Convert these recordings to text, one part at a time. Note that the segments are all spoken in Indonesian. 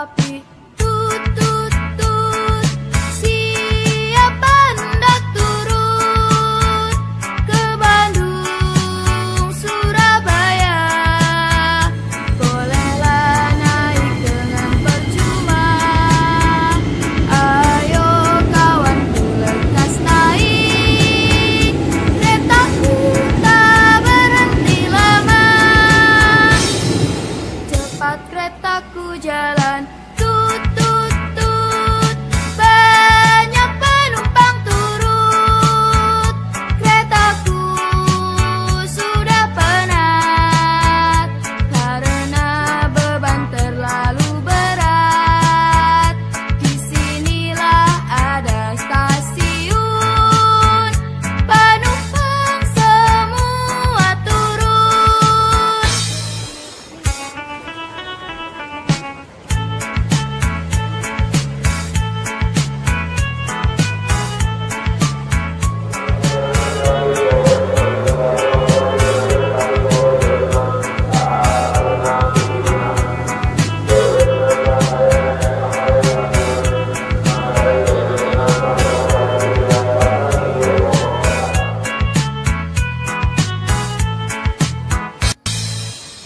api. Tut tut tut, siapa hendak turun ke Bandung, Surabaya? Bolehlah naik dengan percuma. Ayo kawanku lekas naik, keretaku tak berhenti lama. Cepat keretaku jalan, tut tut tut, banyak penumpang turut. Keretaku sudah penat karena beban terlalu berat. Disinilah ada stasiun, penumpang semua turun.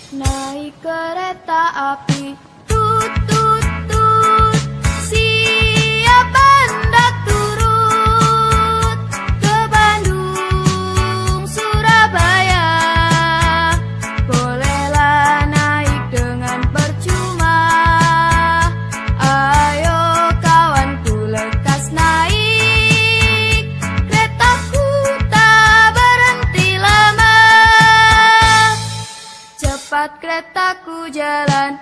Naik kereta api, tut tut tut, siapa hendak turut ke Bandung, Surabaya? Bolehlah naik dengan percuma. Ayo kawanku lekas naik, keretaku tak berhenti lama. Cepat keretaku jalan,